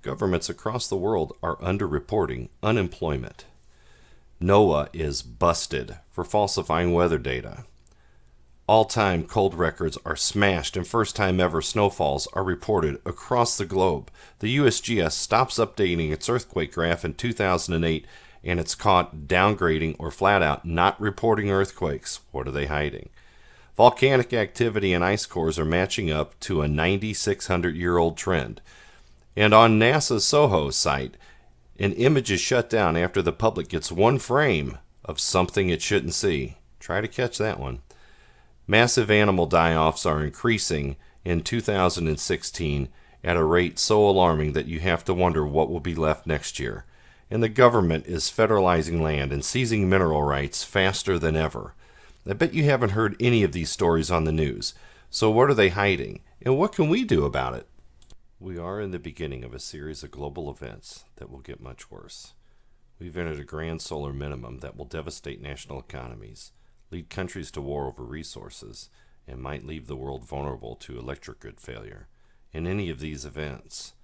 Governments across the world are underreporting unemployment. NOAA is busted for falsifying weather data. All-time cold records are smashed and first-time ever snowfalls are reported across the globe. The USGS stops updating its earthquake graph in 2008 and it's caught downgrading or flat out not reporting earthquakes. What are they hiding? Volcanic activity and ice cores are matching up to a 9,600-year-old trend. And on NASA's SOHO site, an image is shut down after the public gets one frame of something it shouldn't see. Try to catch that one. Massive animal die-offs are increasing in 2016 at a rate so alarming that you have to wonder what will be left next year. And the government is federalizing land and seizing mineral rights faster than ever. I bet you haven't heard any of these stories on the news. So what are they hiding? And what can we do about it? We are in the beginning of a series of global events that will get much worse. We've entered a grand solar minimum that will devastate national economies, lead countries to war over resources, and might leave the world vulnerable to electric grid failure. In any of these events,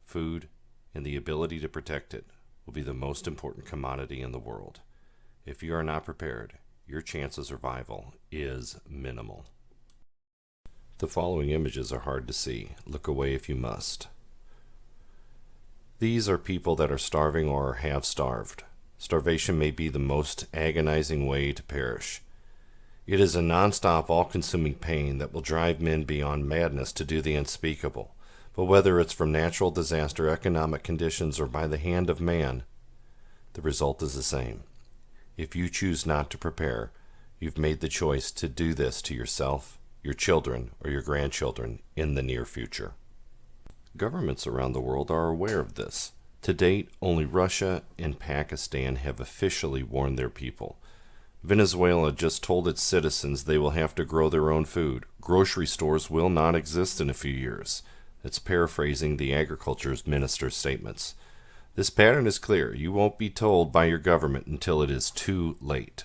food and the ability to protect it will be the most important commodity in the world. If you are not prepared, your chance of survival is minimal. The following images are hard to see. Look away if you must. These are people that are starving or have starved. Starvation may be the most agonizing way to perish. It is a non-stop, all-consuming pain that will drive men beyond madness to do the unspeakable. But whether it's from natural disaster, economic conditions, or by the hand of man, the result is the same. If you choose not to prepare, you've made the choice to do this to yourself, your children, or your grandchildren in the near future. Governments around the world are aware of this. To date, only Russia and Pakistan have officially warned their people. Venezuela just told its citizens they will have to grow their own food. Grocery stores will not exist in a few years. It's paraphrasing the agriculture minister's statements. This pattern is clear. You won't be told by your government until it is too late.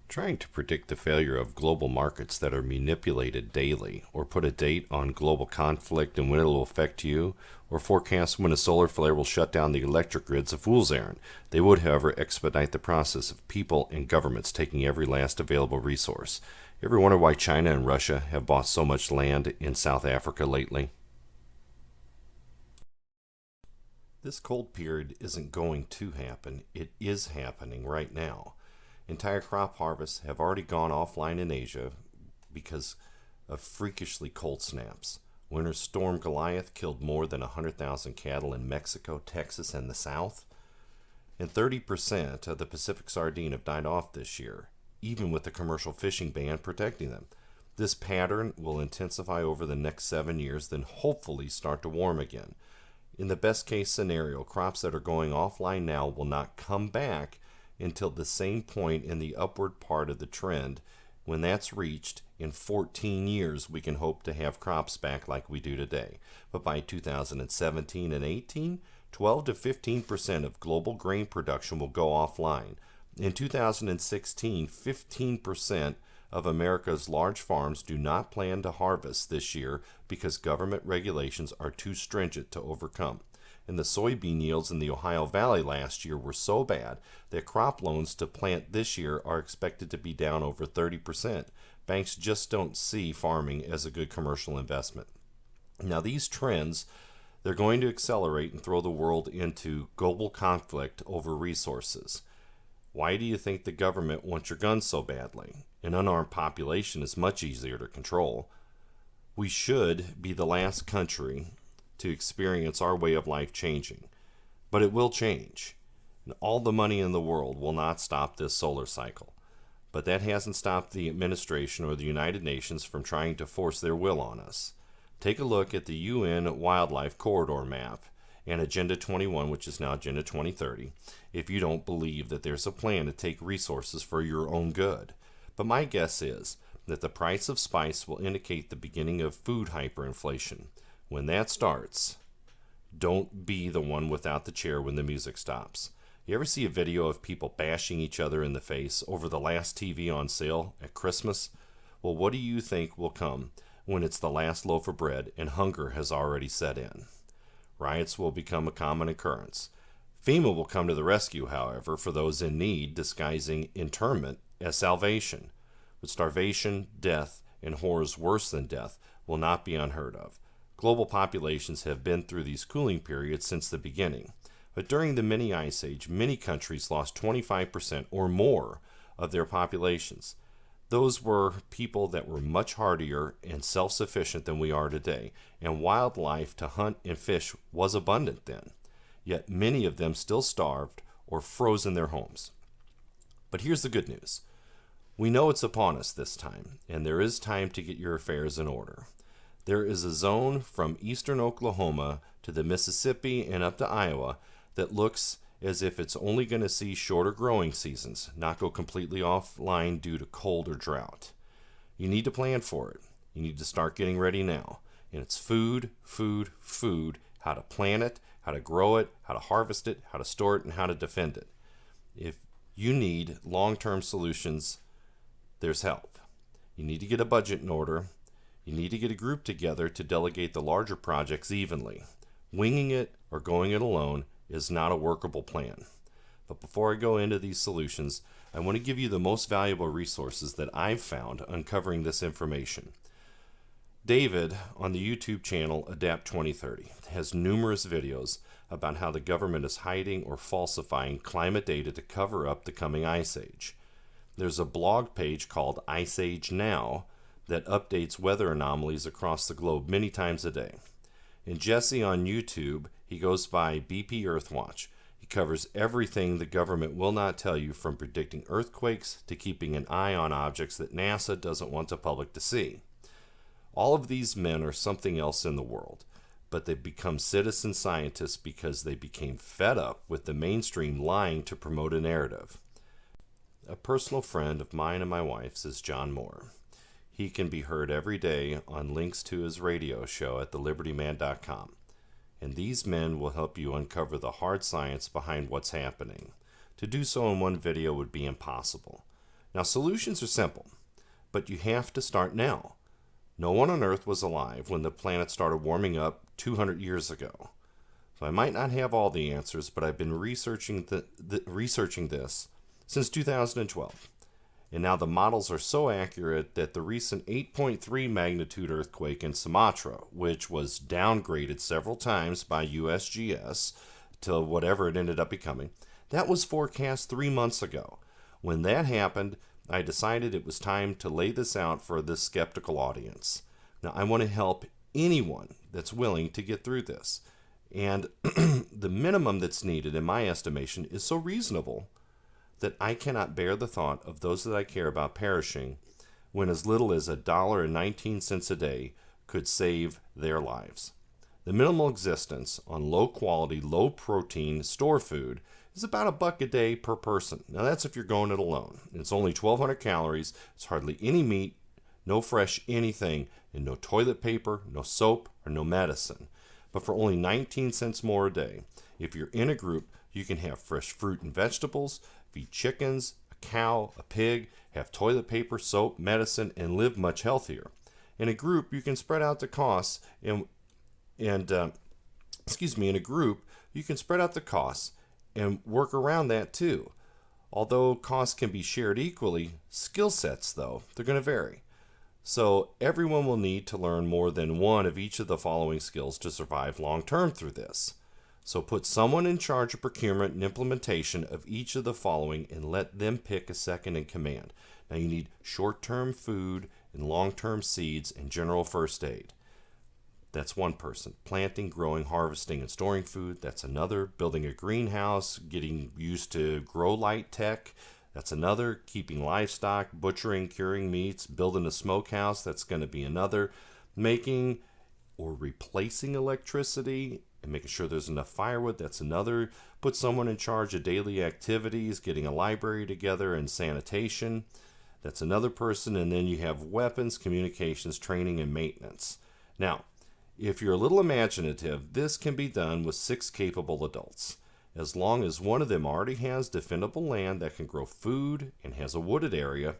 Trying to predict the failure of global markets that are manipulated daily, or put a date on global conflict and when it will affect you, or forecast when a solar flare will shut down the electric grid's a fool's errand. They would, however, expedite the process of people and governments taking every last available resource. You ever wonder why China and Russia have bought so much land in South Africa lately? This cold period isn't going to happen. It is happening right now. Entire crop harvests have already gone offline in Asia because of freakishly cold snaps. Winter Storm Goliath killed more than 100,000 cattle in Mexico, Texas, and the South. And 30% of the Pacific sardine have died off this year, even with the commercial fishing ban protecting them. This pattern will intensify over the next 7 years, then hopefully start to warm again. In the best case scenario, crops that are going offline now will not come back until the same point in the upward part of the trend. When that's reached, in 14 years, we can hope to have crops back like we do today. But by 2017 and 18, 12 to 15% of global grain production will go offline. In 2016, 15% of America's large farms do not plan to harvest this year because government regulations are too stringent to overcome. And the soybean yields in the Ohio Valley last year were so bad that crop loans to plant this year are expected to be down over 30%. Banks just don't see farming as a good commercial investment. Now these trends, they're going to accelerate and throw the world into global conflict over resources. Why do you think the government wants your guns so badly? An unarmed population is much easier to control. We should be the last country to experience our way of life changing. But it will change. And all the money in the world will not stop this solar cycle. But that hasn't stopped the administration or the United Nations from trying to force their will on us. Take a look at the UN Wildlife Corridor Map and Agenda 21, which is now Agenda 2030, if you don't believe that there's a plan to take resources for your own good. But my guess is that the price of spice will indicate the beginning of food hyperinflation. When that starts, don't be the one without the chair when the music stops. You ever see a video of people bashing each other in the face over the last TV on sale at Christmas? Well, what do you think will come when it's the last loaf of bread and hunger has already set in? Riots will become a common occurrence. FEMA will come to the rescue, however, for those in need, disguising internment as salvation. But starvation, death, and horrors worse than death will not be unheard of. Global populations have been through these cooling periods since the beginning. But during the mini ice age, many countries lost 25% or more of their populations. Those were people that were much hardier and self-sufficient than we are today, and wildlife to hunt and fish was abundant then. Yet many of them still starved or froze in their homes. But here's the good news. We know it's upon us this time, and there is time to get your affairs in order. There is a zone from eastern Oklahoma to the Mississippi and up to Iowa that looks as if it's only going to see shorter growing seasons, not go completely offline due to cold or drought. You need to plan for it. You need to start getting ready now. And it's food, food, food, how to plant it, how to grow it, how to harvest it, how to store it, and how to defend it. If you need long-term solutions, there's help. You need to get a budget in order. You need to get a group together to delegate the larger projects evenly. Winging it or going it alone is not a workable plan. But before I go into these solutions, I want to give you the most valuable resources that I've found uncovering this information. David, on the YouTube channel Adapt 2030, has numerous videos about how the government is hiding or falsifying climate data to cover up the coming ice age. There's a blog page called Iceagenow that updates weather anomalies across the globe many times a day. And Jesse on YouTube, he goes by bpEarthwatch. He covers everything the government will not tell you, from predicting earthquakes to keeping an eye on objects that NASA doesn't want the public to see. All of these men are something else in the world, but they've become citizen scientists because they became fed up with the mainstream lying to promote a narrative. A personal friend of mine and my wife's is John Moore. He can be heard every day on links to his radio show at thelibertyman.com. And these men will help you uncover the hard science behind what's happening. To do so in one video would be impossible. Now, solutions are simple, but you have to start now. No one on Earth was alive when the planet started warming up 200 years ago. So I might not have all the answers, but I've been researching this since 2012. And now the models are so accurate that the recent 8.3 magnitude earthquake in Sumatra, which was downgraded several times by USGS to whatever it ended up becoming, that was forecast 3 months ago. When that happened, I decided it was time to lay this out for this skeptical audience. Now, I want to help anyone that's willing to get through this. And the minimum that's needed, in my estimation, is so reasonable that I cannot bear the thought of those that I care about perishing when as little as $1.19 a day could save their lives. The minimal existence on low-quality, low-protein store food is about $1 a day per person. Now that's if you're going it alone. It's only 1,200 calories, it's hardly any meat, no fresh anything, and no toilet paper, no soap, or no medicine. But for only 19 cents more a day, if you're in a group, you can have fresh fruit and vegetables, feed chickens, a cow, a pig, have toilet paper, soap, medicine, and live much healthier. In a group, you can spread out the costs and work around that too. Although costs can be shared equally, skill sets, though, they're going to vary. So everyone will need to learn more than one of each of the following skills to survive long-term through this. So put someone in charge of procurement and implementation of each of the following and let them pick a second in command. Now you need short-term food and long-term seeds and general first aid. That's one person. Planting, growing, harvesting, and storing food. That's another. Building a greenhouse, getting used to grow light tech. That's another. Keeping livestock, butchering, curing meats, building a smokehouse. That's going to be another. Making or replacing electricity and making sure there's enough firewood. That's another. Put someone in charge of daily activities, getting a library together, and sanitation. That's another person. And then you have weapons, communications, training, and maintenance. Now, if you're a little imaginative, this can be done with 6 capable adults. As long as one of them already has defendable land that can grow food and has a wooded area,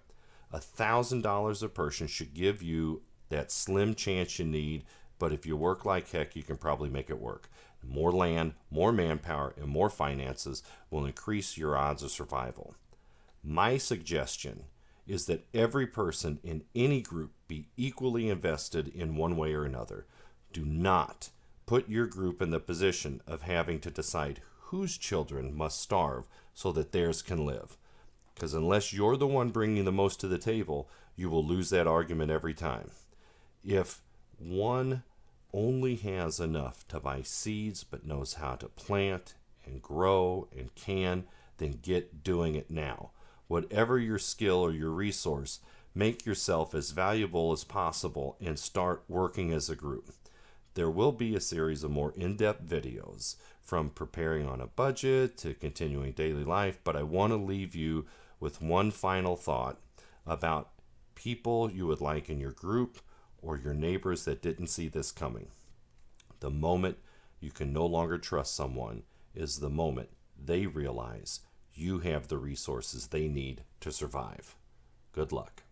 $1,000 a person should give you that slim chance you need, but if you work like heck, you can probably make it work. More land, more manpower, and more finances will increase your odds of survival. My suggestion is that every person in any group be equally invested in one way or another. Do not put your group in the position of having to decide whose children must starve so that theirs can live. Because unless you're the one bringing the most to the table, you will lose that argument every time. If one only has enough to buy seeds but knows how to plant and grow and can, then get doing it now. Whatever your skill or your resource, make yourself as valuable as possible and start working as a group. There will be a series of more in-depth videos from preparing on a budget to continuing daily life, but I want to leave you with one final thought about people you would like in your group or your neighbors that didn't see this coming. The moment you can no longer trust someone is the moment they realize you have the resources they need to survive. Good luck.